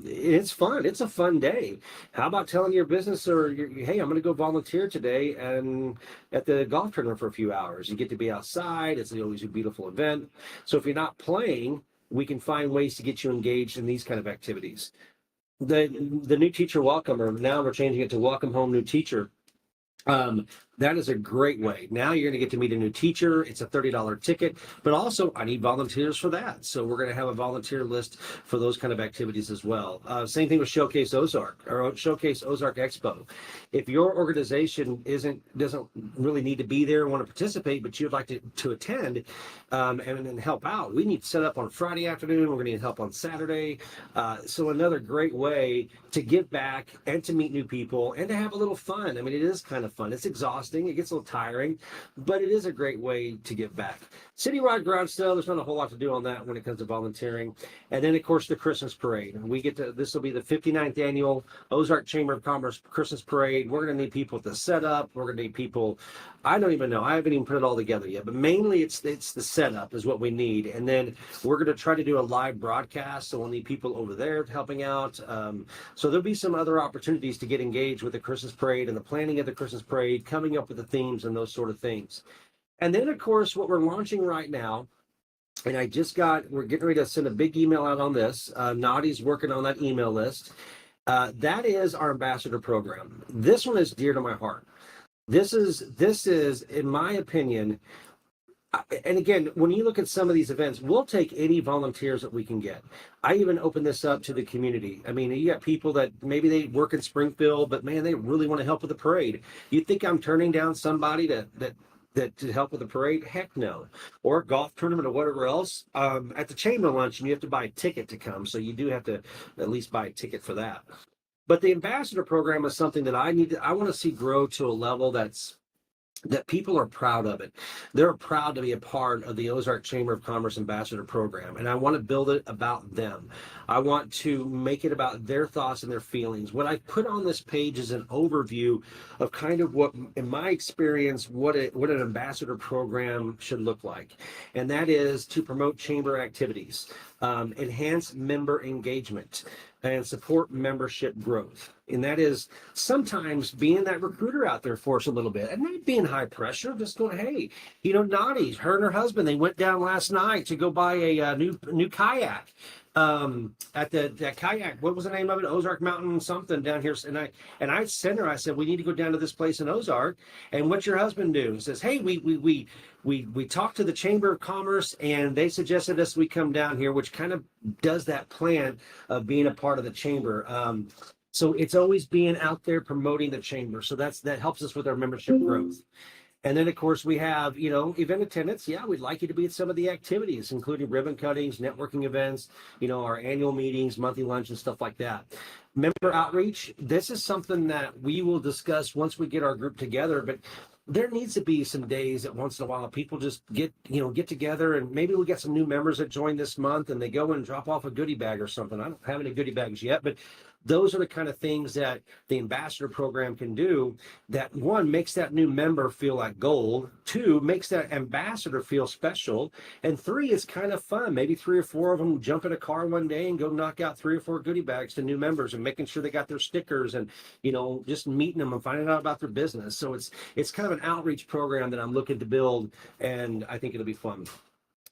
It's fun. It's a fun day. How about telling your business hey, I'm going to go volunteer today and at the golf tournament for a few hours. You get to be outside. It's always a beautiful event. So if you're not playing, we can find ways to get you engaged in these kind of activities. The new teacher welcome, or now we're changing it to welcome home new teacher. That is a great way. Now you're going to get to meet a new teacher. It's a $30 ticket, but also I need volunteers for that. So we're going to have a volunteer list for those kind of activities as well. Same thing with Showcase Ozark or Showcase Ozark Expo. If your organization doesn't really need to be there and want to participate, but you'd like to attend and help out, we need to set up on Friday afternoon. We're going to need help on Saturday. So another great way to give back and to meet new people and to have a little fun. I mean, it is kind of fun. It's exhausting. It gets a little tiring, but it is a great way to give back. Citywide garage sale, there's not a whole lot to do on that when it comes to volunteering. And then, of course, the Christmas parade. This will be the 59th annual Ozark Chamber of Commerce Christmas parade. We're going to need people to set up. We're going to need people, I don't even know. I haven't even put it all together yet, but mainly it's the setup is what we need. And then we're going to try to do a live broadcast. So we'll need people over there helping out. So there'll be some other opportunities to get engaged with the Christmas parade and the planning of the Christmas parade, coming up with the themes and those sort of things. And then, of course, what we're launching right now, and we're getting ready to send a big email out on this. Nadi's working on that email list. That is our ambassador program. This one is dear to my heart. This is, in my opinion, and again, when you look at some of these events, we'll take any volunteers that we can get. I even open this up to the community. I mean, you got people that maybe they work in Springfield, but man, they really want to help with the parade. You think I'm turning down somebody to help with the parade? Heck no. Or a golf tournament or whatever else. At the chamber luncheon, you have to buy a ticket to come. So you do have to at least buy a ticket for that. But the ambassador program is something that I want to see grow to a level that's that people are proud of it. They're proud to be a part of the Ozark Chamber of Commerce Ambassador Program, and I want to build it about them. I want to make it about their thoughts and their feelings. What I put on this page is an overview of kind of what, in my experience, what an ambassador program should look like, and that is to promote chamber activities, enhance member engagement, and support membership growth. And that is sometimes being that recruiter out there for us a little bit and not being high pressure, just going, hey, Nadi, her and her husband, they went down last night to go buy a new kayak at that kayak, what was the name of it? Ozark Mountain something down here. And I sent her, I said, we need to go down to this place in Ozark. And what's your husband do? He says, hey, we talked to the Chamber of Commerce and they suggested us we come down here, which kind of does that plan of being a part of the chamber. So it's always being out there promoting the chamber. So that helps us with our membership growth. And then, of course, we have, event attendance. Yeah, we'd like you to be at some of the activities, including ribbon cuttings, networking events, our annual meetings, monthly lunch, and stuff like that. Member outreach. This is something that we will discuss once we get our group together, but there needs to be some days that once in a while people just get together, and maybe we get some new members that join this month and they go and drop off a goodie bag or something. I don't have any goodie bags yet, but those are the kind of things that the ambassador program can do that, one, makes that new member feel like gold, two, makes that ambassador feel special, and three, it's kind of fun. Maybe 3 or 4 of them jump in a car one day and go knock out 3 or 4 goodie bags to new members and making sure they got their stickers and, just meeting them and finding out about their business. So it's kind of an outreach program that I'm looking to build, and I think it'll be fun.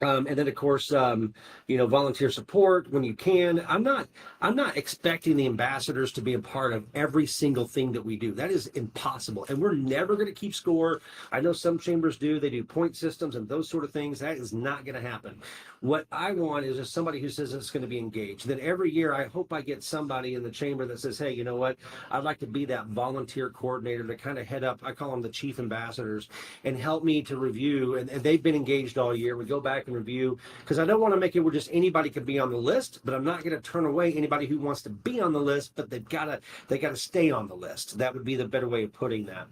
And then, of course, volunteer support when you can. I'm not expecting the ambassadors to be a part of every single thing that we do. That is impossible. And we're never going to keep score. I know some chambers do. They do point systems and those sort of things. That is not going to happen. What I want is just somebody who says it's going to be engaged. Then every year, I hope I get somebody in the chamber that says, hey, you know what? I'd like to be that volunteer coordinator to kind of head up. I call them the chief ambassadors, and help me to review. And they've been engaged all year. We go back and review, because I don't want to make it where just anybody can be on the list, but I'm not going to turn away anybody who wants to be on the list, but they got to stay on the list. That would be the better way of putting that.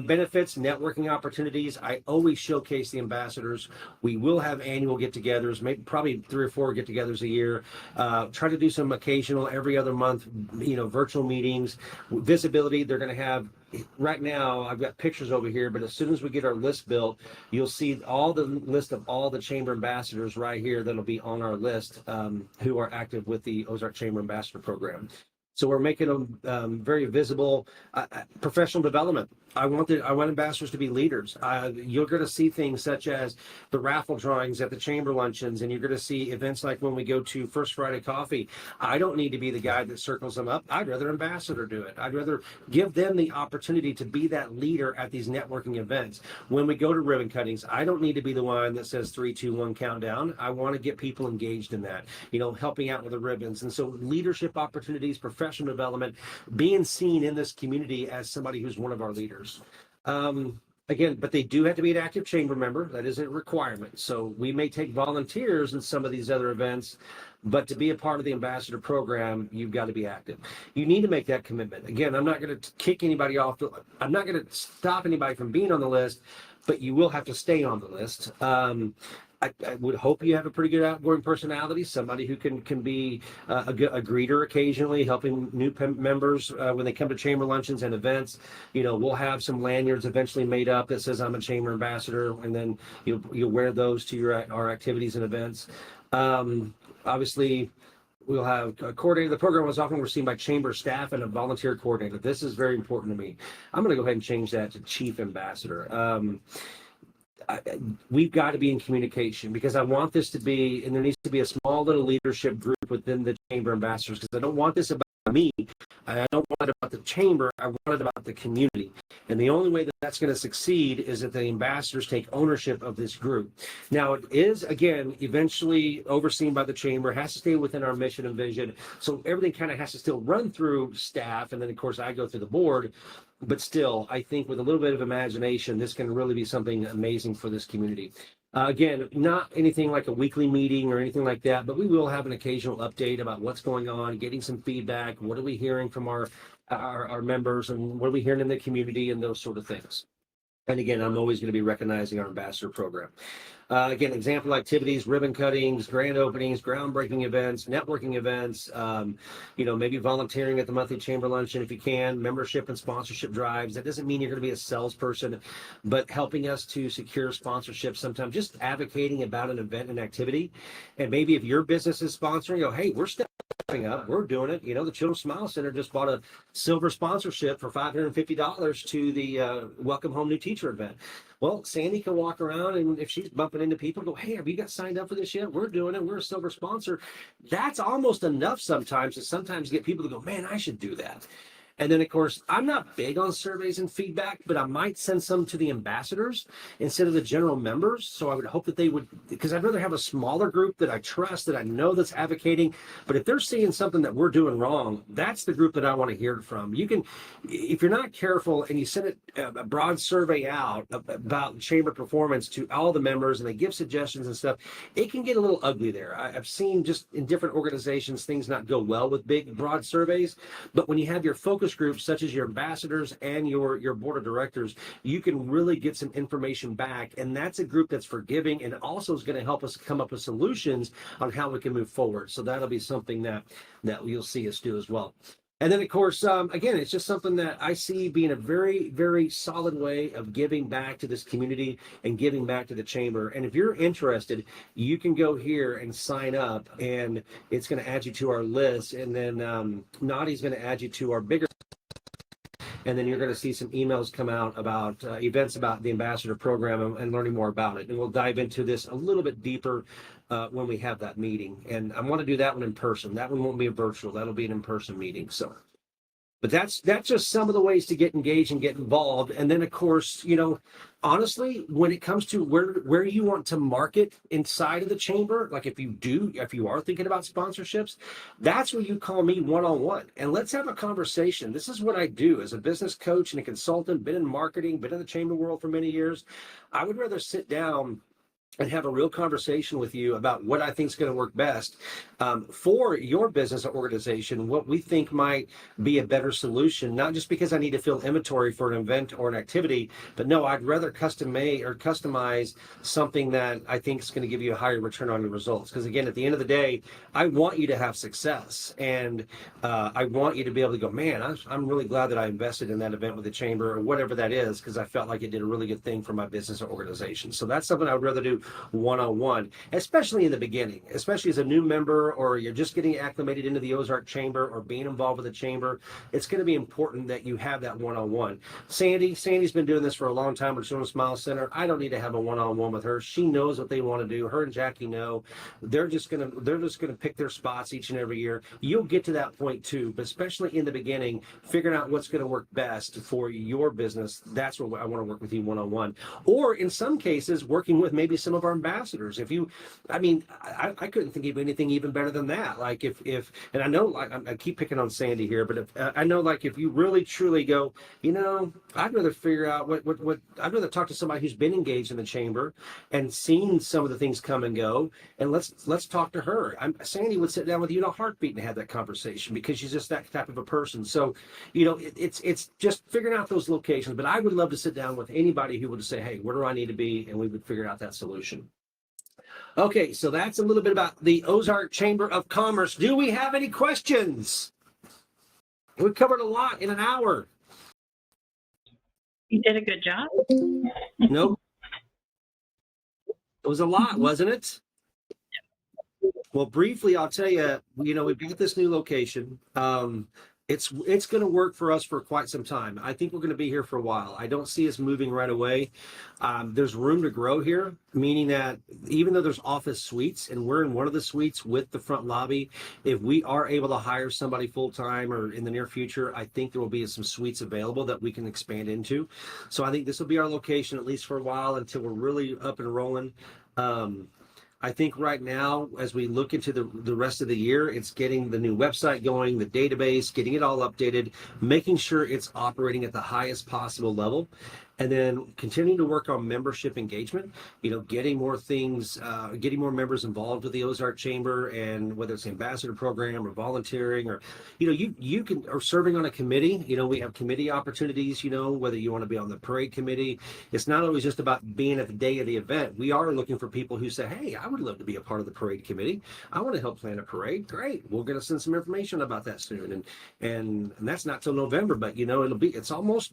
Benefits, networking opportunities. I always showcase the ambassadors. We will have annual get-togethers, maybe probably 3 or 4 get-togethers a year. Try to do some occasional, every other month, virtual meetings. Visibility, they're going to have, right now, I've got pictures over here, but as soon as we get our list built, you'll see all the list of all the chamber ambassadors right here that'll be on our list, who are active with the Ozark Chamber Ambassador Program. So we're making them very visible. Professional development. I want ambassadors to be leaders. You're going to see things such as the raffle drawings at the chamber luncheons, and you're going to see events like when we go to First Friday Coffee. I don't need to be the guy that circles them up. I'd rather ambassador do it. I'd rather give them the opportunity to be that leader at these networking events. When we go to ribbon cuttings, I don't need to be the one that says 3, 2, 1 countdown. I want to get people engaged in that, helping out with the ribbons. And so leadership opportunities, professional development, being seen in this community as somebody who's one of our leaders. Again, but they do have to be an active chamber member. That is a requirement. So we may take volunteers in some of these other events, but to be a part of the ambassador program, you've got to be active. You need to make that commitment. Again, I'm not going to kick anybody off. I'm not going to stop anybody from being on the list, but you will have to stay on the list. I would hope you have a pretty good outgoing personality, somebody who can be a greeter occasionally, helping new members when they come to chamber luncheons and events. We'll have some lanyards eventually made up that says I'm a chamber ambassador, and then you'll wear those to our activities and events. Obviously, we'll have a coordinator. The program was often overseen by chamber staff and a volunteer coordinator. This is very important to me. I'm going to go ahead and change that to chief ambassador. We've got to be in communication, because I want this to be, and there needs to be a small little leadership group within the chamber ambassadors, because I don't want this about me. I don't want it about the chamber. I want it about the community. And the only way that that's going to succeed is that the ambassadors take ownership of this group. Now, it is, again, eventually overseen by the chamber, has to stay within our mission and vision. So everything kind of has to still run through staff. And then, of course, I go through the board. But still, I think with a little bit of imagination, this can really be something amazing for this community. Again, not anything like a weekly meeting or anything like that, but we will have an occasional update about what's going on, getting some feedback. What are we hearing from our members, and what are we hearing in the community, and those sort of things. And again, I'm always going to be recognizing our ambassador program. Again, example activities, ribbon cuttings, grand openings, groundbreaking events, networking events, maybe volunteering at the monthly chamber luncheon if you can, membership and sponsorship drives. That doesn't mean you're going to be a salesperson, but helping us to secure sponsorship, sometimes just advocating about an event and activity. And maybe if your business is sponsoring, hey, we're stepping up, we're doing it. The Children's Smile Center just bought a silver sponsorship for $550 to the Welcome Home New Teacher event. Well, Sandy can walk around, and if she's bumping into people, go, hey, have you got signed up for this yet? We're doing it. We're a silver sponsor. That's almost enough sometimes to get people to go, man, I should do that. And then, of course, I'm not big on surveys and feedback, but I might send some to the ambassadors instead of the general members. So I would hope that they would, because I'd rather have a smaller group that I trust, that I know that's advocating. But if they're seeing something that we're doing wrong, that's the group that I want to hear from. You can, if you're not careful and you send a broad survey out about chamber performance to all the members and they give suggestions and stuff, it can get a little ugly there. I've seen just in different organizations things not go well with big, broad surveys. But when you have your focus groups such as your ambassadors and your board of directors, you can really get some information back, and that's a group that's forgiving and also is going to help us come up with solutions on how we can move forward. So that'll be something that you'll see us do as well. And then, of course, again, it's just something that I see being a very, very solid way of giving back to this community and giving back to the chamber. And if you're interested, you can go here and sign up, and it's going to add you to our list. And then Nadi's going to add you to our bigger. And then you're going to see some emails come out about events about the ambassador program and learning more about it. And we'll dive into this a little bit deeper when we have that meeting. And I want to do that one in person. That one won't be a virtual. That'll be an in-person meeting. So, but that's just some of the ways to get engaged and get involved. And then, of course, honestly, when it comes to where you want to market inside of the chamber, like if you are thinking about sponsorships, that's where you call me one-on-one and let's have a conversation. This is what I do as a business coach and a consultant, been in marketing, been in the chamber world for many years. I would rather sit down and have a real conversation with you about what I think is going to work best for your business or organization, what we think might be a better solution, not just because I need to fill inventory for an event or an activity, but no, I'd rather customize something that I think is going to give you a higher return on your results. Because again, at the end of the day, I want you to have success, and I want you to be able to go, man, I'm really glad that I invested in that event with the chamber or whatever that is, because I felt like it did a really good thing for my business or organization. So that's something I would rather do one-on-one, especially in the beginning, especially as a new member or you're just getting acclimated into the Ozark Chamber or being involved with the chamber. It's going to be important that you have that one-on-one. Sandy's been doing this for a long time with Children's Smile Center. I don't need to have a one-on-one with her. She knows what they want to do. Her and Jackie know. They're just gonna pick their spots each and every year. You'll get to that point too, but especially in the beginning, figuring out what's going to work best for your business. That's where I want to work with you one-on-one, or in some cases, working with maybe some of our ambassadors. I couldn't think of anything even better than that. Like if and I know, like, I keep picking on Sandy here, but I know, like, if you really truly go, I'd rather figure out what I'd rather talk to somebody who's been engaged in the chamber and seen some of the things come and go, and let's talk to her. Sandy would sit down with you in a heartbeat and have that conversation because she's just that type of a person. So, it's just figuring out those locations. But I would love to sit down with anybody who would say, hey, where do I need to be? And we would figure out that solution. Okay, so that's a little bit about the Ozark Chamber of Commerce. Do we have any questions? We covered a lot in an hour. You did a good job. Nope. It was a lot, wasn't it? Well, briefly, I'll tell you, we've got this new location. It's going to work for us for quite some time. I think we're going to be here for a while. I don't see us moving right away. There's room to grow here, meaning that even though there's office suites and we're in one of the suites with the front lobby, if we are able to hire somebody full-time or in the near future, I think there will be some suites available that we can expand into. So I think this will be our location, at least for a while, until we're really up and rolling. I think right now, as we look into the rest of the year, it's getting the new website going, the database, getting it all updated, making sure it's operating at the highest possible level. And then continuing to work on membership engagement, getting more things, getting more members involved with the Ozark Chamber, and whether it's the ambassador program or volunteering, or, you can, or serving on a committee. We have committee opportunities, whether you want to be on the parade committee. It's not always just about being at the day of the event. We are looking for people who say, hey, I would love to be a part of the parade committee. I want to help plan a parade. Great. We're going to send some information about that soon. And that's not till November, but it's almost,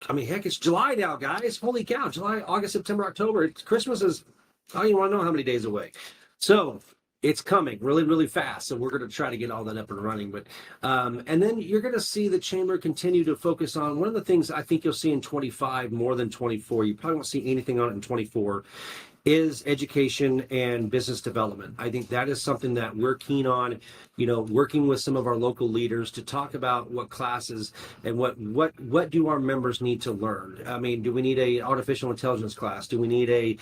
heck, it's July now, guys. Holy cow. July, August, September, October. Christmas is, I don't even want to know how many days away. So it's coming really, really fast. So we're going to try to get all that up and running. But and then you're going to see the chamber continue to focus on one of the things I think you'll see in 25 more than 24. You probably won't see anything on it in 24. Is education and business development. I think that is something that we're keen on, working with some of our local leaders to talk about what classes and what do our members need to learn. Do we need a artificial intelligence class? Do we need a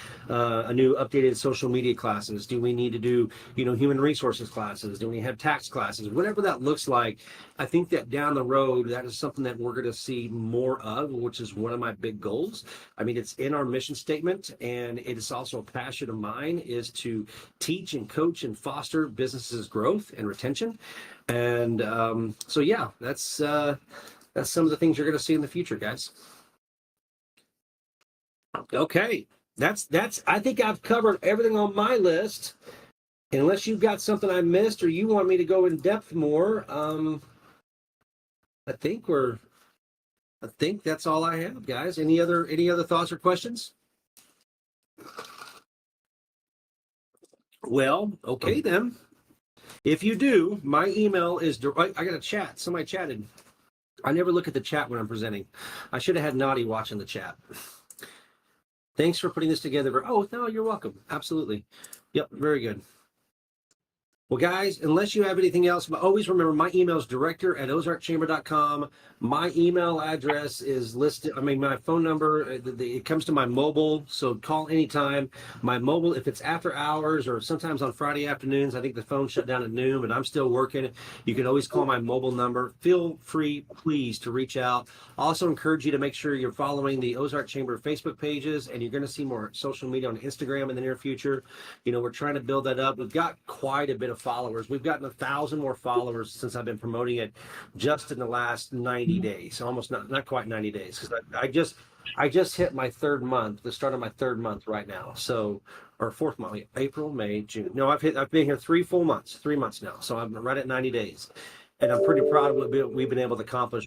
new updated social media classes? Do we need to do, human resources classes? Do we have tax classes? Whatever that looks like, I think that down the road, that is something that we're going to see more of, which is one of my big goals. It's in our mission statement, and it is also a passion of mine, is to teach and coach and foster businesses' growth and retention. And so yeah, that's some of the things you're going to see in the future, guys. Okay, that's I think I've covered everything on my list. Unless you've got something I missed or you want me to go in depth more, I think that's all I have, guys. Any other thoughts or questions? Well, okay then. If you do, my email is, I got a chat. Somebody chatted. I never look at the chat when I'm presenting. I should have had Naughty watching the chat. Thanks for putting this together. Oh, no, you're welcome. Absolutely. Yep, very good. Well, guys, unless you have anything else, but always remember my email is director@ozarkchamber.com. My email address is listed. My phone number, it comes to my mobile, so call anytime. My mobile, if it's after hours or sometimes on Friday afternoons, I think the phone shut down at noon, but I'm still working. You can always call my mobile number. Feel free, please, to reach out. Also encourage you to make sure you're following the Ozark Chamber Facebook pages, and you're going to see more social media on Instagram in the near future. We're trying to build that up. We've got quite a bit of followers. We've gotten 1,000 more followers since I've been promoting it just in the last 90 days. Almost not quite 90 days, because I just hit my third month, the start of my third month right now. So, or fourth month, April, May, June. No, I've been here 3 months now. So I'm right at 90 days. And I'm pretty proud of what we've been able to accomplish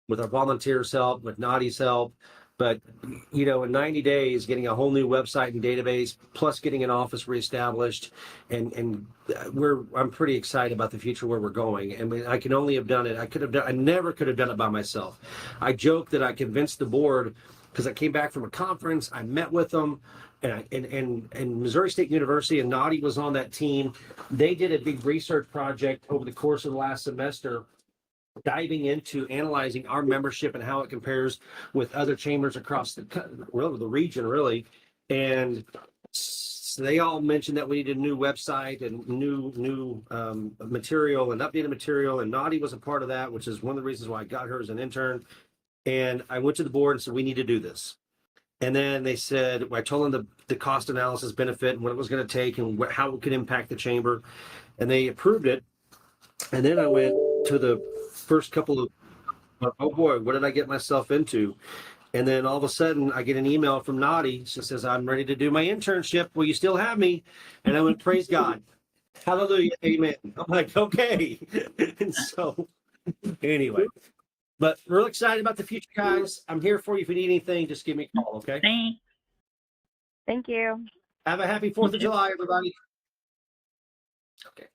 with our volunteers' help, with Naughty's help. But, in 90 days, getting a whole new website and database, plus getting an office reestablished, and I'm pretty excited about the future, where we're going. And I can only have done it. I never could have done it by myself. I joke that I convinced the board, because I came back from a conference, I met with them, and Missouri State University, and Naughty was on that team. They did a big research project over the course of the last semester, diving into analyzing our membership and how it compares with other chambers across the region, really. And so they all mentioned that we needed a new website and new material and updated material. And Naughty was a part of that, which is one of the reasons why I got her as an intern. And I went to the board and said, we need to do this. And then they said, I told them the cost analysis benefit and what it was going to take and how it could impact the chamber. And they approved it. And then I went to the first couple of, oh boy, what did I get myself into? And then all of a sudden I get an email from Naughty. She says, I'm ready to do my internship. Will you still have me? And I went, praise God. Hallelujah. Amen. I'm like, okay. And so anyway, but real excited about the future, guys. I'm here for you. If you need anything, just give me a call. Okay. Thank you. Have a happy 4th of July, everybody. Okay.